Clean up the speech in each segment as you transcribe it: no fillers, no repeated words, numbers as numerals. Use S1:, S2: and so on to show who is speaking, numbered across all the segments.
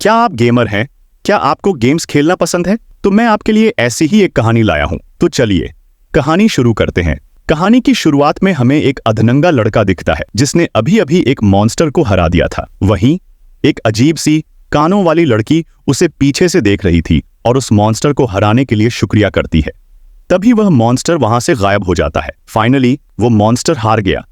S1: क्या आप गेमर हैं? क्या आपको गेम्स खेलना पसंद है? तो मैं आपके लिए ऐसी ही एक कहानी लाया हूं। तो चलिए कहानी शुरू करते हैं। कहानी की शुरुआत में हमें एक अधनंगा लड़का दिखता है जिसने अभी अभी एक मॉन्स्टर को हरा दिया था। वहीं एक अजीब सी कानों वाली लड़की उसे पीछे से देख रही थी और उस मॉन्स्टर को हराने के लिए शुक्रिया करती है। तभी वह मॉन्स्टर वहां से गायब हो जाता है। फाइनली वो मॉन्स्टर हार गया।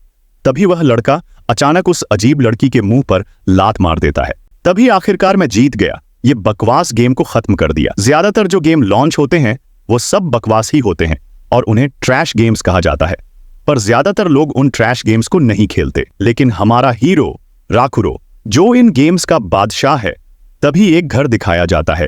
S1: तभी वह लड़का अचानक उस अजीब लड़की के मुंह पर लात मार देता है। तभी आखिरकार मैं जीत गया। ये बकवास गेम को खत्म कर दिया। ज्यादातर जो गेम लॉन्च होते हैं वो सब बकवास ही होते हैं और उन्हें ट्रैश गेम्स कहा जाता है। पर ज्यादातर लोग उन ट्रैश गेम्स को नहीं खेलते। लेकिन हमारा हीरो राकुरो जो इन गेम्स का बादशाह है, तभी एक घर दिखाया जाता है।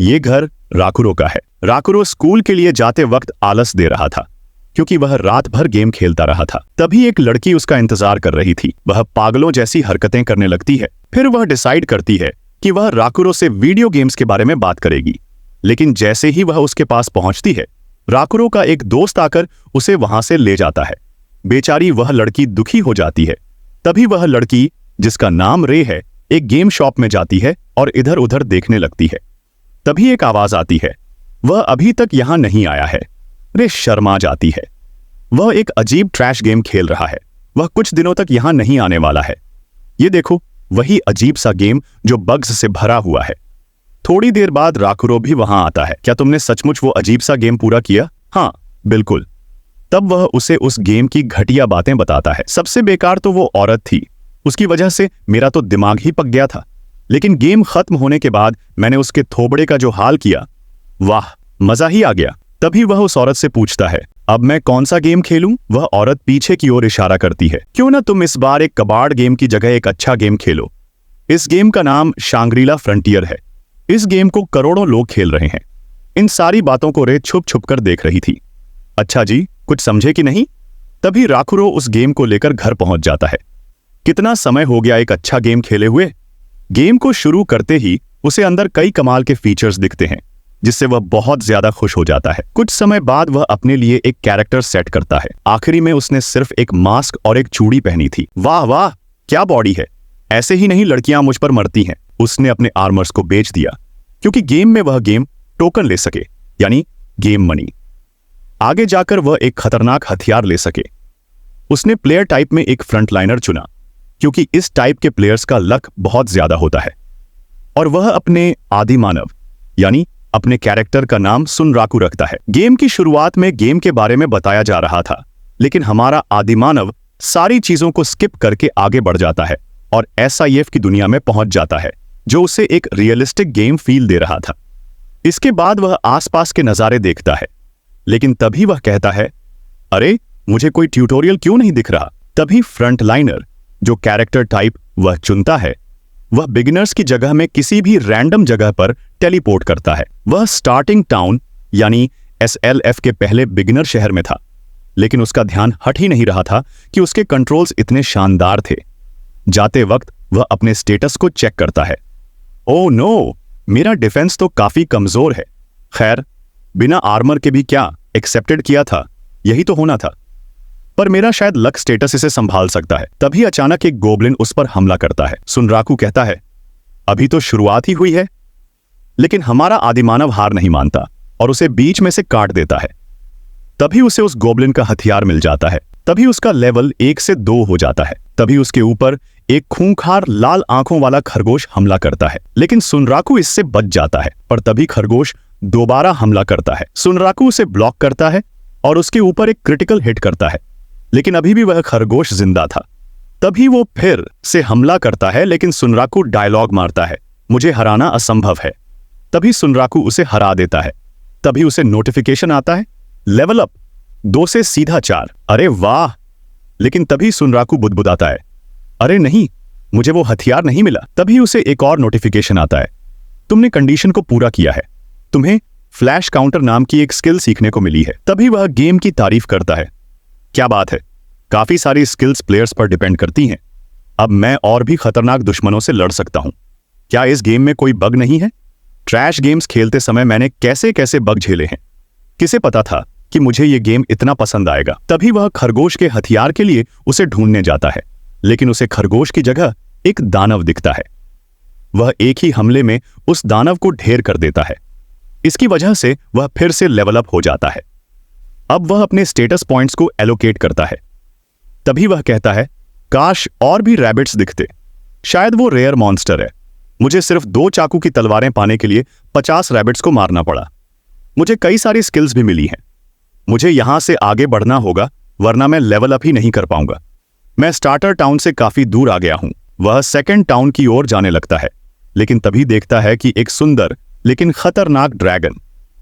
S1: ये घर राकुरो का है। राकुरो स्कूल के लिए जाते वक्त आलस दे रहा था क्योंकि वह रात भर गेम खेलता रहा था। तभी एक लड़की उसका इंतजार कर रही थी। वह पागलों जैसी हरकतें करने लगती है। फिर वह डिसाइड करती है कि वह राकुरो से वीडियो गेम्स के बारे में बात करेगी। लेकिन जैसे ही वह उसके पास पहुंचती है, राकुरो का एक दोस्त आकर उसे वहां से ले जाता है। बेचारी वह लड़की दुखी हो जाती है। तभी वह लड़की, जिसका नाम रे है, एक गेम शॉप में जाती है और इधर उधर देखने लगती है। तभी एक आवाज आती है, वह अभी तक यहां नहीं आया है। रे शर्मा जाती है। वह एक अजीब ट्रैश गेम खेल रहा है। वह कुछ दिनों तक यहां नहीं आने वाला है। ये देखो, वही अजीब सा गेम जो बग्स से भरा हुआ है। थोड़ी देर बाद राकुरो भी वहां आता है। क्या तुमने सचमुच वो अजीब सा गेम पूरा किया? हाँ, बिल्कुल। तब वह उसे उस गेम की घटिया बातें बताता है। सबसे बेकार तो वो औरत थी। उसकी वजह से मेरा तो दिमाग ही पक गया था। लेकिन गेम खत्म होने के बाद मैंने उसके थोबड़े का जो हाल किया, वाह, मजा ही आ गया। तभी वह उस औरत से पूछता है, अब मैं कौन सा गेम खेलूं? वह औरत पीछे की ओर इशारा करती है। क्यों ना तुम इस बार एक कबाड़ गेम की जगह एक अच्छा गेम खेलो। इस गेम का नाम शांग्रीला फ्रंटियर है। इस गेम को करोड़ों लोग खेल रहे हैं। इन सारी बातों को रे छुप छुप कर देख रही थी। अच्छा जी, कुछ समझे कि नहीं? तभी राकुरो उस गेम को लेकर घर पहुंच जाता है। कितना समय हो गया एक अच्छा गेम खेले हुए। गेम को शुरू करते ही उसे अंदर कई कमाल के फीचर्स दिखते हैं, जिससे वह बहुत ज्यादा खुश हो जाता है। कुछ समय बाद वह अपने लिए एक कैरेक्टर सेट करता है। आखिरी में उसने सिर्फ एक मास्क और एक चूड़ी पहनी थी। वाह वाह, क्या बॉडी है। ऐसे ही नहीं लड़कियां मुझ पर मरती हैं। उसने अपने आर्मर्स को बेच दिया क्योंकि गेम में वह गेम टोकन ले सके, यानी गेम मनी। आगे जाकर वह एक खतरनाक हथियार ले सके। उसने प्लेयर टाइप में एक फ्रंटलाइनर चुना क्योंकि इस टाइप के प्लेयर्स का लक बहुत ज्यादा होता है। और वह अपने आदि मानव यानी अपने कैरेक्टर का नाम सुनराकू रखता है। गेम की शुरुआत में गेम के बारे में बताया जा रहा था, लेकिन हमारा आदिमानव सारी चीजों को स्किप करके आगे बढ़ जाता है और SIF की दुनिया में पहुंच जाता है, जो उसे एक रियलिस्टिक गेम फील दे रहा था। इसके बाद वह आसपास के नजारे देखता है, लेकिन तभी वह कहता है, अरे मुझे कोई ट्यूटोरियल क्यों नहीं दिख रहा? तभी फ्रंटलाइनर जो कैरेक्टर टाइप वह चुनता है, वह बिगिनर्स की जगह में किसी भी रैंडम जगह पर टेलीपोर्ट करता है। वह स्टार्टिंग टाउन यानी SLF के पहले बिगिनर शहर में था, लेकिन उसका ध्यान हट ही नहीं रहा था कि उसके कंट्रोल्स इतने शानदार थे। जाते वक्त वह अपने स्टेटस को चेक करता है। ओह नो, मेरा डिफेंस तो काफी कमजोर है। खैर, बिना आर्मर के भी क्या एक्सेप्टेड किया था, यही तो होना था। पर मेरा शायद लक स्टेटस इसे संभाल सकता है। तभी अचानक एक गोब्लिन उस पर हमला करता है। सुनराकू कहता है, अभी तो शुरुआत ही हुई है। लेकिन हमारा आदिमानव हार नहीं मानता और उसे बीच में से काट देता है। तभी उसे उस गोब्लिन का हथियार मिल जाता है। तभी उसका लेवल 1 से 2 हो जाता है। तभी उसके ऊपर एक खूंखार लाल आंखों वाला खरगोश हमला करता है, लेकिन सुनराकू इससे बच जाता है। पर तभी खरगोश दोबारा हमला करता है। सुनराकू उसे ब्लॉक करता है और उसके ऊपर एक क्रिटिकल हिट करता है, लेकिन अभी भी वह खरगोश जिंदा था। तभी वो फिर से हमला करता है, लेकिन सुनराकू डायलॉग मारता है, मुझे हराना असंभव है। तभी सुनराकू उसे हरा देता है। तभी उसे नोटिफिकेशन आता है, लेवल अप 2 से सीधा 4। अरे वाह! लेकिन तभी सुनराकू बुदबुदाता है, अरे नहीं, मुझे वो हथियार नहीं मिला। तभी उसे एक और नोटिफिकेशन आता है, तुमने कंडीशन को पूरा किया है, तुम्हें फ्लैश काउंटर नाम की एक स्किल सीखने को मिली है। तभी वह गेम की तारीफ करता है, क्या बात है, काफी सारी स्किल्स प्लेयर्स पर डिपेंड करती हैं। अब मैं और भी खतरनाक दुश्मनों से लड़ सकता हूं। क्या इस गेम में कोई बग नहीं है? ट्रैश गेम्स खेलते समय मैंने कैसे कैसे बग झेले हैं। किसे पता था कि मुझे ये गेम इतना पसंद आएगा। तभी वह खरगोश के हथियार के लिए उसे ढूंढने जाता है, लेकिन उसे खरगोश की जगह एक दानव दिखता है। वह एक ही हमले में उस दानव को ढेर कर देता है। इसकी वजह से वह फिर से लेवल अप हो जाता है। अब वह अपने स्टेटस पॉइंट्स को एलोकेट करता है। तभी वह कहता है, काश और भी रैबिट्स दिखते, शायद वो रेयर मॉन्स्टर है। मुझे सिर्फ 2 चाकू की तलवारें पाने के लिए 50 रैबिट्स को मारना पड़ा। मुझे कई सारी स्किल्स भी मिली हैं। मुझे यहां से आगे बढ़ना होगा, वरना मैं लेवल अप ही नहीं कर पाऊंगा। मैं स्टार्टर टाउन से काफी दूर आ गया हूं। वह सेकंड टाउन की ओर जाने लगता है, लेकिन तभी देखता है कि एक सुंदर लेकिन खतरनाक ड्रैगन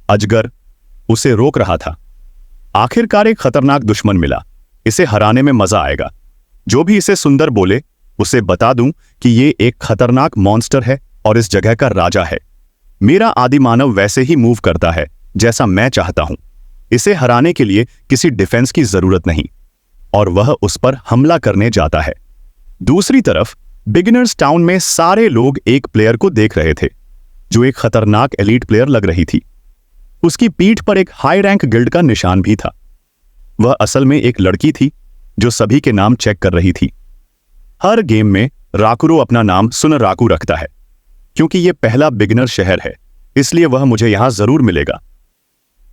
S1: अजगर उसे रोक रहा था। आखिरकार एक खतरनाक दुश्मन मिला। इसे हराने में मजा आएगा। जो भी इसे सुंदर बोले, उसे बता दूं कि ये एक खतरनाक मॉन्स्टर है और इस जगह का राजा है। मेरा आदि मानव वैसे ही मूव करता है जैसा मैं चाहता हूं। इसे हराने के लिए किसी डिफेंस की जरूरत नहीं, और वह उस पर हमला करने जाता है। दूसरी तरफ बिगिनर्स टाउन में सारे लोग एक प्लेयर को देख रहे थे, जो एक खतरनाक एलीट प्लेयर लग रही थी। उसकी पीठ पर एक हाई रैंक गिल्ड का निशान भी था। वह असल में एक लड़की थी जो सभी के नाम चेक कर रही थी। हर गेम में राकुरो अपना नाम सुनराकू रखता है, क्योंकि यह पहला बिगिनर शहर है, इसलिए वह मुझे यहां जरूर मिलेगा।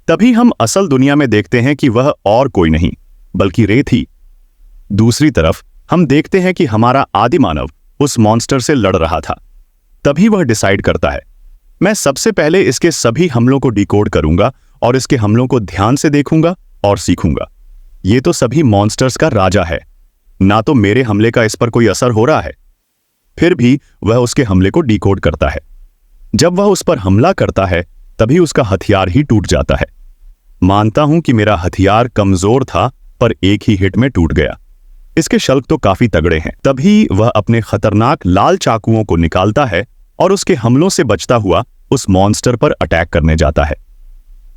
S1: तभी हम असल दुनिया में देखते हैं कि वह और कोई नहीं बल्कि रे थी। दूसरी तरफ हम देखते हैं कि हमारा आदि मानव उस मॉन्स्टर से लड़ रहा था। तभी वह डिसाइड करता है, मैं सबसे पहले इसके सभी हमलों को डिकोड करूंगा और इसके हमलों को ध्यान से देखूंगा और सीखूंगा। ये तो सभी मॉन्स्टर्स का राजा है, ना तो मेरे हमले का इस पर कोई असर हो रहा है। फिर भी वह उसके हमले को डिकोड करता है। जब वह उस पर हमला करता है, तभी उसका हथियार ही टूट जाता है। मानता हूं कि मेरा हथियार कमजोर था, पर एक ही हिट में टूट गया। इसके शल्क तो काफी तगड़े हैं। तभी वह अपने खतरनाक लाल चाकुओं को निकालता है और उसके हमलों से बचता हुआ उस मॉन्स्टर पर अटैक करने जाता है।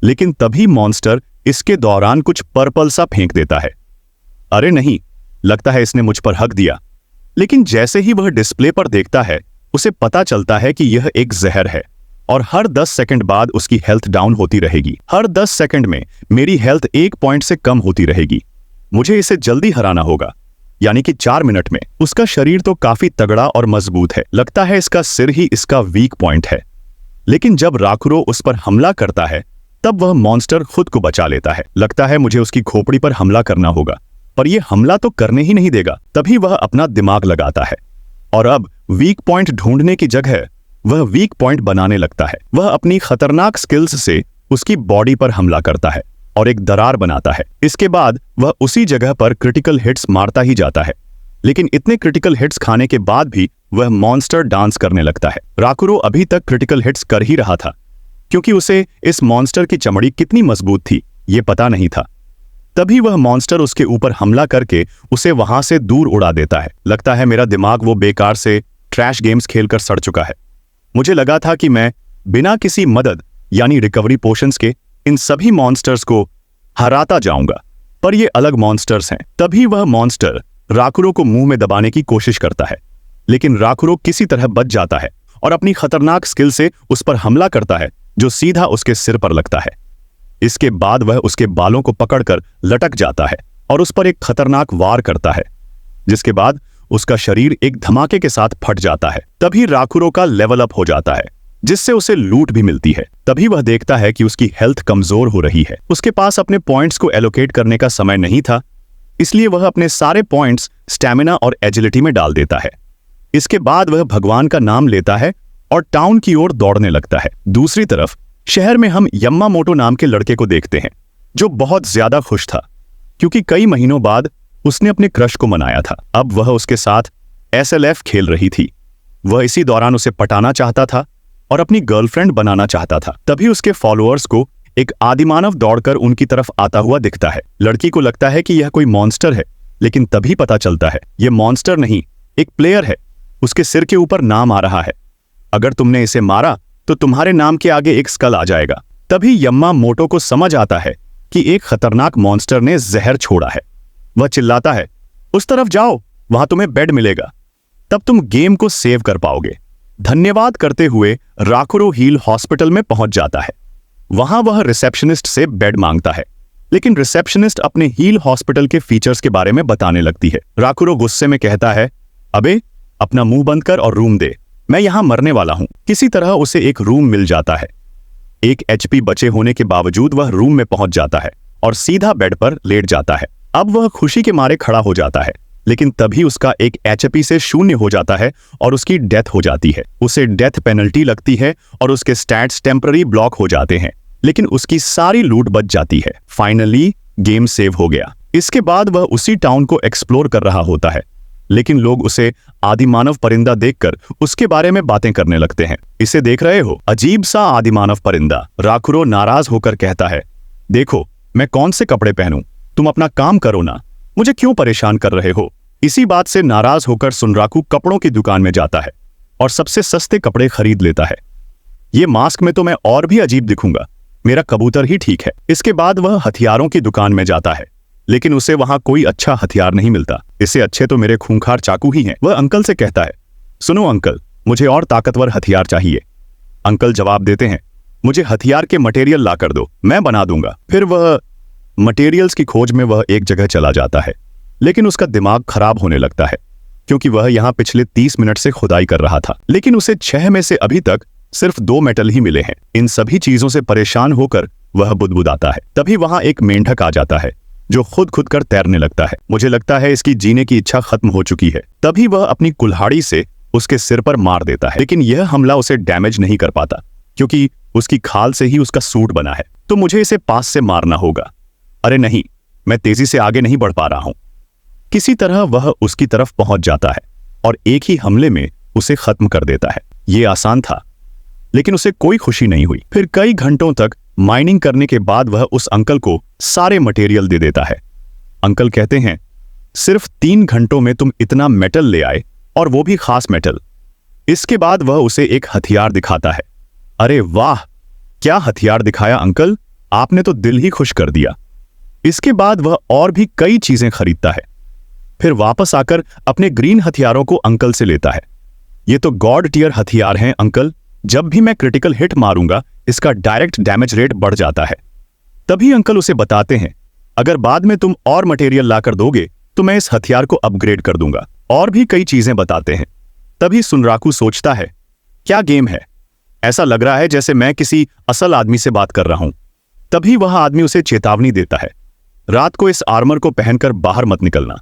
S1: लेकिन तभी मॉन्स्टर इसके दौरान कुछ पर्पल सा फेंक देता है। अरे नहीं, लगता है इसने मुझ पर हक दिया। लेकिन जैसे ही वह डिस्प्ले पर देखता है, उसे पता चलता है कि यह एक जहर है और हर 10 सेकंड बाद उसकी हेल्थ डाउन होती रहेगी। हर 10 सेकंड में मेरी हेल्थ 1 पॉइंट से कम होती रहेगी। मुझे इसे जल्दी हराना होगा, यानी कि 4 मिनट में। उसका शरीर तो काफी तगड़ा और मजबूत है। लगता है इसका सिर ही इसका वीक पॉइंट है। लेकिन जब राकुरो उस पर हमला करता है, तब वह मॉन्स्टर खुद को बचा लेता है। लगता है मुझे उसकी खोपड़ी पर हमला करना होगा, पर यह हमला तो करने ही नहीं देगा। तभी वह अपना दिमाग लगाता है और अब वीक पॉइंट ढूंढने की जगह वह वीक पॉइंट बनाने लगता है। वह अपनी खतरनाक स्किल्स से उसकी बॉडी पर हमला करता है और एक दरार बनाता है। इसके बाद वह उसी जगह पर क्रिटिकल हिट्स मारता ही जाता है। लेकिन इतने क्रिटिकल हिट्स खाने के बाद भी वह मॉन्स्टर डांस करने लगता है। राकुरो अभी तक क्रिटिकल हिट्स कर ही रहा था, क्योंकि उसे इस मॉन्स्टर की चमड़ी कितनी मजबूत थी ये पता नहीं था। तभी वह मॉन्स्टर उसके ऊपर हमला करके उसे वहां से दूर उड़ा देता है। लगता है मेरा दिमाग वो बेकार से ट्रैश गेम्स खेलकर सड़ चुका है। मुझे लगा था कि मैं बिना किसी मदद यानी रिकवरी पोशंस के इन सभी मॉन्स्टर्स को हराता जाऊंगा, पर ये अलग मॉन्स्टर्स हैं। तभी वह मॉन्स्टर राकुरो को मुंह में दबाने की कोशिश करता है, लेकिन राकुरो किसी तरह बच जाता है और अपनी खतरनाक स्किल से उस पर हमला करता है, जो सीधा उसके सिर पर लगता है। इसके बाद वह उसके बालों को पकड़कर लटक जाता है और उस पर एक खतरनाक वार करता है, जिसके बाद उसका शरीर एक धमाके के साथ फट जाता है। तभी राकुरो का लेवल अप हो जाता है, जिससे उसे लूट भी मिलती है। तभी वह देखता है कि उसकी हेल्थ कमजोर हो रही है। उसके पास अपने पॉइंट्स को एलोकेट करने का समय नहीं था, इसलिए वह अपने सारे पॉइंट्स स्टैमिना और एजिलिटी में डाल देता है। इसके बाद वह भगवान का नाम लेता है और टाउन की ओर दौड़ने लगता है। दूसरी तरफ शहर में हम यम्मामोटो नाम के लड़के को देखते हैं, जो बहुत ज्यादा खुश था, क्योंकि कई महीनों बाद उसने अपने क्रश को मनाया था। अब वह उसके साथ SLF खेल रही थी। वह इसी दौरान उसे पटाना चाहता था और अपनी गर्लफ्रेंड बनाना चाहता था। तभी उसके फॉलोअर्स को एक आदिमानव दौड़कर उनकी तरफ आता हुआ दिखता है। लड़की को लगता है कि यह कोई मॉन्स्टर है, लेकिन तभी पता चलता है यह मॉन्स्टर नहीं, एक प्लेयर है। उसके सिर के ऊपर नाम आ रहा है। अगर तुमने इसे मारा तो तुम्हारे नाम के आगे एक स्कल आ जाएगा। तभी यम्मामोटो को समझ आता है कि एक खतरनाक मॉन्स्टर ने जहर छोड़ा है। वह चिल्लाता है, उस तरफ जाओ, वहां तुम्हें बेड मिलेगा, तब तुम गेम को सेव कर पाओगे। धन्यवाद करते हुए राकुरो हील हॉस्पिटल में पहुंच जाता है। वहां वह रिसेप्शनिस्ट से बेड मांगता है, लेकिन रिसेप्शनिस्ट अपने हील हॉस्पिटल के फीचर्स के बारे में बताने लगती है। राकुरो गुस्से में कहता है, अबे अपना मुंह बंद कर और रूम दे। मैं यहां मरने वाला हूं। किसी तरह उसे एक रूम मिल जाता है। 1 HP बचे होने के बावजूद वह रूम में पहुंच जाता है और सीधा बेड पर लेट जाता है। अब वह खुशी के मारे खड़ा हो जाता है, लेकिन तभी उसका 1 HP से शून्य हो जाता है और उसकी डेथ हो जाती है। उसे डेथ पेनल्टी लगती है और उसके स्टैट्स टेम्पररी ब्लॉक हो जाते हैं, लेकिन उसकी सारी लूट बच जाती है। फाइनली गेम सेव हो गया। इसके बाद वह उसी टाउन को एक्सप्लोर कर रहा होता है, लेकिन लोग उसे आदिमानव परिंदा देखकर उसके बारे में बातें करने लगते हैं। इसे देख रहे हो? अजीब सा आदिमानव परिंदा। राकुरो नाराज होकर कहता है, देखो मैं कौन से कपड़े पहनूं, तुम अपना काम करो ना, मुझे क्यों परेशान कर रहे हो? इसी बात से नाराज होकर सुनराकू कपड़ों की दुकान में जाता है और सबसे सस्ते कपड़े खरीद लेता है। ये मास्क में तो मैं और भी अजीब दिखूंगा, मेरा कबूतर ही ठीक है। इसके बाद वह हथियारों की दुकान में जाता है, लेकिन उसे वहां कोई अच्छा हथियार नहीं मिलता। इससे अच्छे तो मेरे खूंखार चाकू ही हैं। वह अंकल से कहता है, सुनो अंकल, मुझे और ताकतवर हथियार चाहिए। अंकल जवाब देते हैं, मुझे हथियार के मटेरियल ला कर दो, मैं बना दूंगा। फिर वह मटेरियल्स की खोज में वह एक जगह चला जाता है, लेकिन उसका दिमाग खराब होने लगता है क्योंकि वह यहां पिछले 30 मिनट से खुदाई कर रहा था, लेकिन उसे 6 में से अभी तक सिर्फ 2 मेटल ही मिले हैं। इन सभी चीजों से परेशान होकर वह बुदबुदाता है। तभी वहां एक मेंढक आ जाता है जो खुद कर तैरने लगता है। मुझे लगता है इसकी जीने की इच्छा खत्म हो चुकी है। तभी वह अपनी कुल्हाड़ी से उसके सिर पर मार देता है, लेकिन यह हमला उसे डैमेज नहीं कर पाता क्योंकि उसकी खाल से ही उसका सूट बना है। तो मुझे इसे पास से मारना होगा। अरे नहीं, मैं तेजी से आगे नहीं बढ़ पा रहा हूं। किसी तरह वह उसकी तरफ पहुंच जाता है और एक ही हमले में उसे खत्म कर देता है। ये आसान था, लेकिन उसे कोई खुशी नहीं हुई। फिर कई घंटों तक माइनिंग करने के बाद वह उस अंकल को सारे मटेरियल दे देता है। अंकल कहते हैं, सिर्फ 3 घंटों में तुम इतना मेटल ले आए, और वो भी खास मेटल। इसके बाद वह उसे एक हथियार दिखाता है। अरे वाह, क्या हथियार दिखाया अंकल, आपने तो दिल ही खुश कर दिया। इसके बाद वह और भी कई चीजें खरीदता है। फिर वापस आकर अपने ग्रीन हथियारों को अंकल से लेता है। ये तो गॉड टियर हथियार हैं अंकल, जब भी मैं क्रिटिकल हिट मारूंगा इसका डायरेक्ट डैमेज रेट बढ़ जाता है। तभी अंकल उसे बताते हैं, अगर बाद में तुम और मटेरियल लाकर दोगे तो मैं इस हथियार को अपग्रेड कर दूंगा। और भी कई चीजें बताते हैं। तभी सुनराकू सोचता है, क्या गेम है, ऐसा लग रहा है जैसे मैं किसी असल आदमी से बात कर रहा हूं। तभी वह आदमी उसे चेतावनी देता है, रात को इस आर्मर को पहनकर बाहर मत निकलना।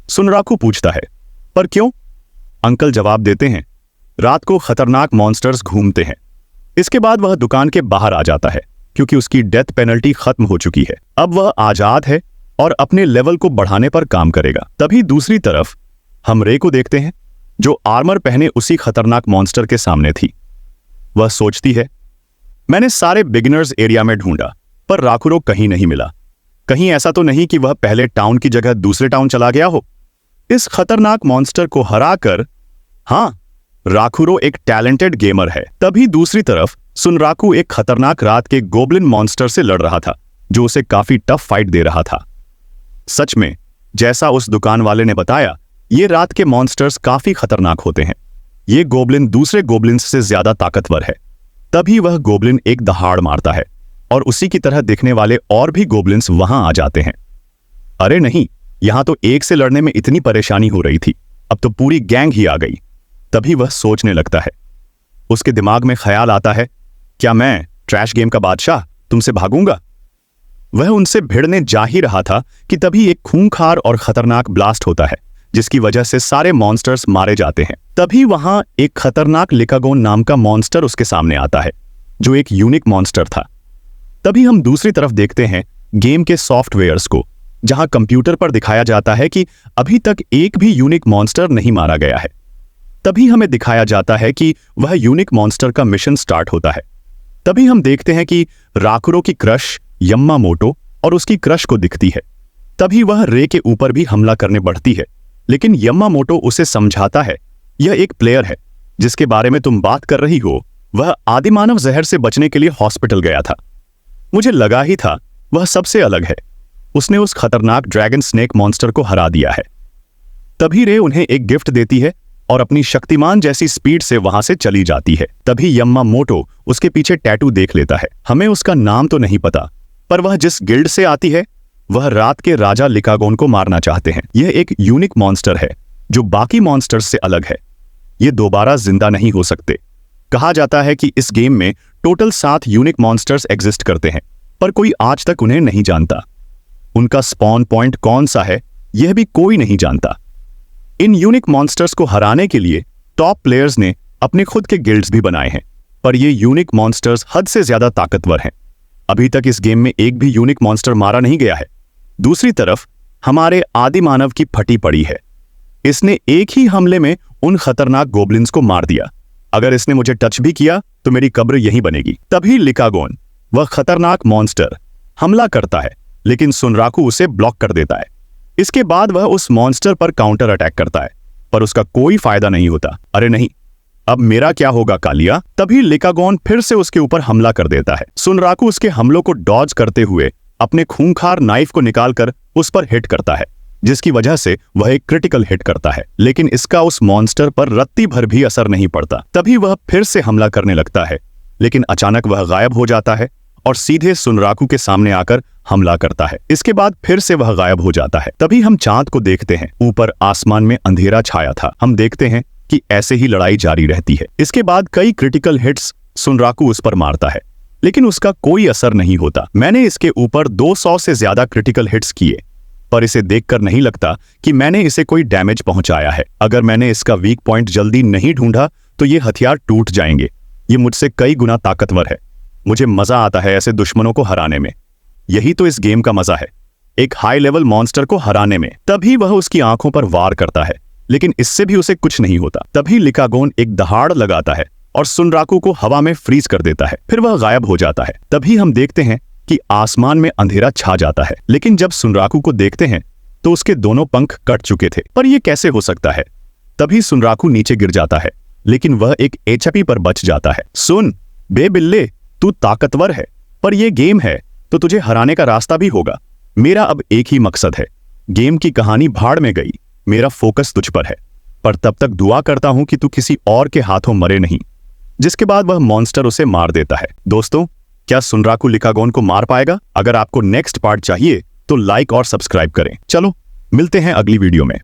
S1: सुनराकू पूछता है, पर क्यों? अंकल जवाब देते हैं, रात को खतरनाक मॉन्स्टर्स घूमते हैं। इसके बाद वह दुकान के बाहर आ जाता है क्योंकि उसकी डेथ पेनल्टी खत्म हो चुकी है। अब वह आजाद है और अपने लेवल को बढ़ाने पर काम करेगा। तभी दूसरी तरफ हम रे को देखते हैं, जो आर्मर पहने उसी खतरनाक मॉन्स्टर के सामने थी। वह सोचती है, मैंने सारे बिगिनर्स एरिया में ढूंढा, पर राकुरो कहीं नहीं मिला। कहीं ऐसा तो नहीं कि वह पहले टाउन की जगह दूसरे टाउन चला गया हो। इस खतरनाक मॉन्स्टर को हराकर, हाँ, राकुरो एक टैलेंटेड गेमर है। तभी दूसरी तरफ सुनराकू एक खतरनाक रात के गोब्लिन मॉन्स्टर से लड़ रहा था, जो उसे काफी टफ फाइट दे रहा था। सच में, जैसा उस दुकान वाले ने बताया, ये रात के मॉन्स्टर्स काफी खतरनाक होते हैं। ये गोब्लिन दूसरे गोब्लिन्स से ज्यादा ताकतवर है। तभी वह गोब्लिन एक दहाड़ मारता है और उसी की तरह दिखने वाले और भी गोब्लिन्स वहां आ जाते हैं। अरे नहीं, यहां तो एक से लड़ने में इतनी परेशानी हो रही थी, अब तो पूरी गैंग ही आ गई। तभी वह सोचने लगता है। उसके दिमाग में ख्याल आता है, क्या मैं ट्रैश गेम का बादशाह तुमसे भागूंगा? वह उनसे भिड़ने जा ही रहा था कि तभी एक खूंखार और खतरनाक ब्लास्ट होता है, जिसकी वजह से सारे मॉन्स्टर्स मारे जाते हैं। तभी वहां एक खतरनाक लिकागोन नाम का मॉन्स्टर उसके सामने आता है, जो एक यूनिक मॉन्स्टर था। तभी हम दूसरी तरफ देखते हैं गेम के सॉफ्टवेयर्स को, जहां कंप्यूटर पर दिखाया जाता है कि अभी तक एक भी यूनिक मॉन्स्टर नहीं मारा गया है। तभी हमें दिखाया जाता है कि वह यूनिक मॉन्स्टर का मिशन स्टार्ट होता है। तभी हम देखते हैं कि राकुरो की क्रश यम्मामोटो और उसकी क्रश को दिखती है। तभी वह रे के ऊपर भी हमला करने बढ़ती है, लेकिन यम्मामोटो उसे समझाता है, यह एक प्लेयर है जिसके बारे में तुम बात कर रही हो, वह आदिमानव जहर से बचने के लिए हॉस्पिटल गया था। मुझे लगा ही था वह सबसे अलग है, उसने उस खतरनाक ड्रैगन स्नेक मॉन्स्टर को हरा दिया है। तभी रे उन्हें एक गिफ्ट देती है और अपनी शक्तिमान जैसी स्पीड से वहां से चली जाती है। तभी यम्मामोटो उसके पीछे टैटू देख लेता है। हमें उसका नाम तो नहीं पता, पर वह जिस गिल्ड से आती है वह रात के राजा लिकागोन को मारना चाहते हैं। यह एक यूनिक मॉन्स्टर है जो बाकी मॉन्स्टर्स से अलग है। ये दोबारा जिंदा नहीं हो सकते। कहा जाता है कि इस गेम में टोटल 7 यूनिक मॉन्स्टर्स एग्जिस्ट करते हैं, पर कोई आज तक उन्हें नहीं जानता। उनका स्पॉन पॉइंट कौन सा है यह भी कोई नहीं जानता। इन यूनिक मॉन्स्टर्स को हराने के लिए टॉप प्लेयर्स ने अपने खुद के गिल्ड्स भी बनाए हैं, पर ये यूनिक मॉन्स्टर्स हद से ज्यादा ताकतवर हैं। अभी तक इस गेम में एक भी यूनिक मॉन्स्टर मारा नहीं गया है। दूसरी तरफ हमारे आदि मानव की फटी पड़ी है। इसने एक ही हमले में उन खतरनाक गोब्लिन्स को मार दिया। अगर इसने मुझे टच भी किया तो मेरी कब्र यहीं बनेगी। तभी लिकागोन, वह खतरनाक मॉन्स्टर, हमला करता है, लेकिन सुनराकू उसे ब्लॉक कर देता है। इसके बाद वह उस मॉन्स्टर पर काउंटर अटैक करता है, पर उसका कोई फायदा नहीं होता। अरे नहीं, अब मेरा क्या होगा कालिया? तभी लिकागोन फिर से उसके ऊपर हमला कर देता है। सुनराकू उसके हमलों को डॉज करते हुए अपने खूंखार नाइफ को निकालकर उस पर हिट करता है, जिसकी वजह से वह एक क्रिटिकल हिट करता है, लेकिन इसका उस मॉन्स्टर पर रत्ती भर भी असर नहीं पड़ता। तभी वह फिर से हमला करने लगता है, लेकिन अचानक वह गायब हो जाता है और सीधे सुनराकू के सामने आकर हमला करता है। इसके बाद फिर से वह गायब हो जाता है। तभी हम चांद को देखते हैं। ऊपर आसमान में अंधेरा छाया था। हम देखते हैं कि ऐसे ही लड़ाई जारी रहती है। इसके बाद कई क्रिटिकल हिट्स सुनराकू उस पर मारता है, लेकिन उसका कोई असर नहीं होता। मैंने इसके ऊपर 200 से ज्यादा क्रिटिकल हिट्स किए, पर इसे देखकर नहीं लगता कि मैंने इसे कोई डैमेज पहुंचाया है। अगर मैंने इसका वीक पॉइंट जल्दी नहीं ढूंढा तो ये हथियार टूट जाएंगे। ये मुझसे कई गुना ताकतवर है। मुझे मजा आता है ऐसे दुश्मनों को हराने में। यही तो इस गेम का मजा है, एक हाई लेवल मॉन्स्टर को हराने में। तभी वह उसकी आंखों पर वार करता है, लेकिन इससे भी उसे कुछ नहीं होता। तभी लिकागोन एक दहाड़ लगाता है और सुनराकू को हवा में फ्रीज कर देता है। फिर वह गायब हो जाता है। तभी हम देखते हैं कि आसमान में अंधेरा छा जाता है, लेकिन जब सुनराकू को देखते हैं तो उसके दोनों पंख कट चुके थे। पर यह कैसे हो सकता है? तभी सुनराकू नीचे गिर जाता है, लेकिन वह एक एचपी पर बच जाता है। सुन बे बिल्ले, तू ताकतवर है, पर यह गेम है तो तुझे हराने का रास्ता भी होगा। मेरा अब एक ही मकसद है। गेम की कहानी भाड़ में गई, मेरा फोकस तुझ पर है। पर तब तक दुआ करता हूं कि तू किसी और के हाथों मरे नहीं। जिसके बाद वह मॉन्स्टर उसे मार देता है। दोस्तों, क्या सुनराकू लिकागोन को मार पाएगा? अगर आपको नेक्स्ट पार्ट चाहिए तो लाइक और सब्सक्राइब करें। चलो मिलते हैं अगली वीडियो में।